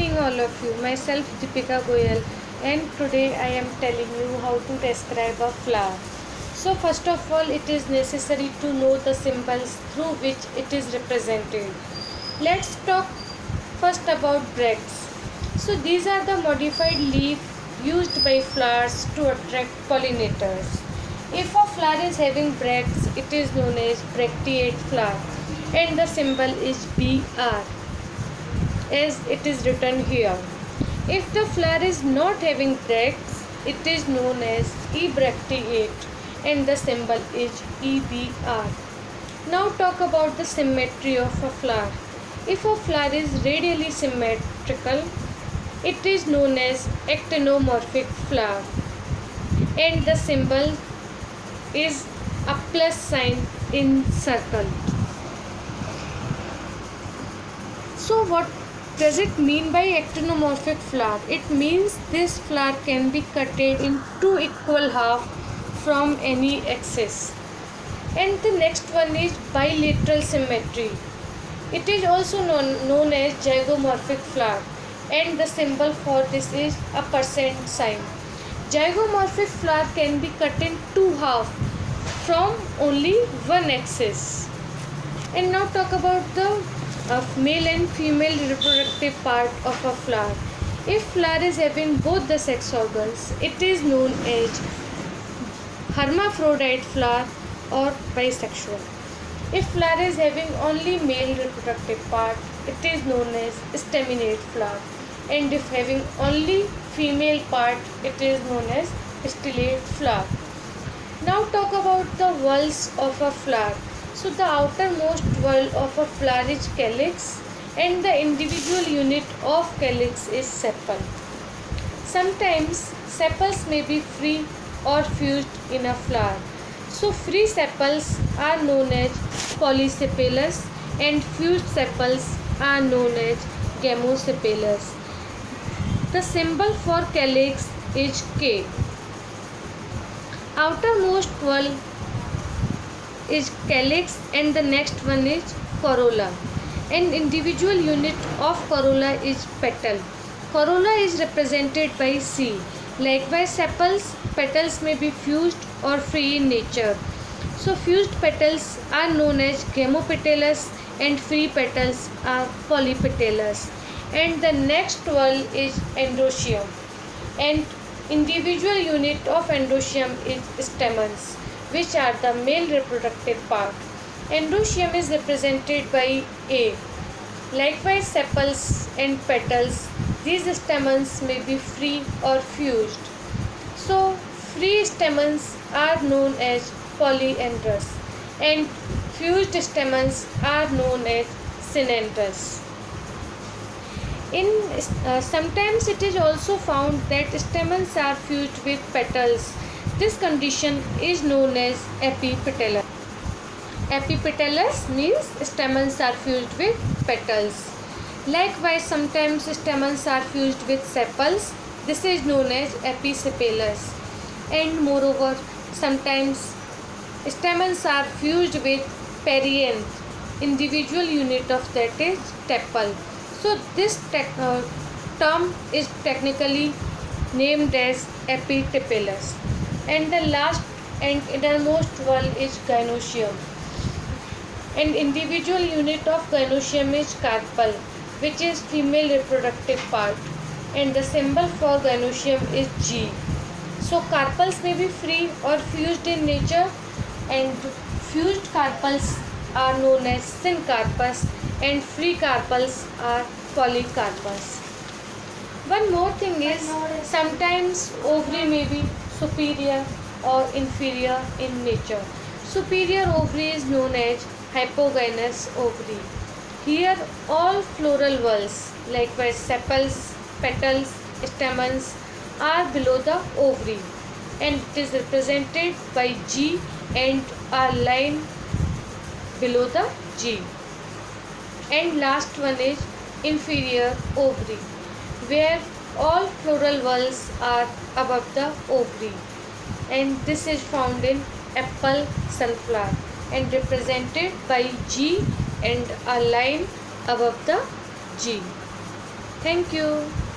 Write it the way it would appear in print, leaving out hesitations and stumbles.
evening all of you. Myself Deepika Goyal, and today I am telling you how to describe a flower. So first of all, it is necessary to know the symbols through which it is represented. Let's talk first about bracts. So these are the modified leaf used by flowers to attract pollinators. If a flower is having bracts, it is known as bracteate flower, and the symbol is BR as it is written here. If the flower is not having bracts, it is known as ebracteate and the symbol is EBR. Now talk about the symmetry of a flower. If a flower is radially symmetrical, it is known as actinomorphic flower and the symbol is a plus sign in circle. So what does it mean by actinomorphic flower? It means this flower can be cut in two equal halves from any axis. And the next one is bilateral symmetry. It is also known as zygomorphic flower and the symbol for this is a percent sign. Zygomorphic flower can be cut in two halves from only one axis. And now talk about the male and female reproductive part of a flower. If flower is having both the sex organs, it is known as hermaphrodite flower or bisexual. If flower is having only male reproductive part, it is known as staminate flower. And if having only female part, it is known as stellate flower. Now talk about the whorls of a flower. So the outermost whorl of a flower is calyx and the individual unit of calyx is sepal. Sometimes sepals may be free or fused in a flower. So free sepals are known as polysepalous and fused sepals are known as gamosepalous. The symbol for calyx is K. Outermost whorl is calyx and the next one is corolla. An individual unit of corolla is petal. Corolla is represented by C. Likewise, sepals, petals may be fused or free in nature. So fused petals are known as gamopetalous and free petals are polypetalous. And the next whorl is endoecium. And individual unit of endoecium is stamens, which are the male reproductive part. Endoecium is represented by A. Likewise, sepals and petals, these stamens may be free or fused. So, free stamens are known as polyandrous and fused stamens are known as synandrous. Sometimes it is also found that stamens are fused with petals. This condition is known as epipetalous. Epipetalous means stamens are fused with petals. Likewise, sometimes stamens are fused with sepals. This is known as episepalous. And moreover, sometimes stamens are fused with perianth. Individual unit of that is tepal. So this term is technically named as epitepalous. And the last and innermost whorl is gynoecium. An individual unit of gynoecium is carpel, which is female reproductive part. And the symbol for gynoecium is G. So carpels may be free or fused in nature and fused carpels are known as syncarpous and free carpels are polycarpous. One more thing is sometimes ovary may be superior or inferior in nature. Superior ovary is known as hypogynous ovary. Here all floral whorls, likewise sepals, petals, stamens are below the ovary and it is represented by G and a line below the G. And last one is inferior ovary, where all floral whorls are above the ovary, and this is found in apple sunflower and represented by G and a line above the G. Thank you.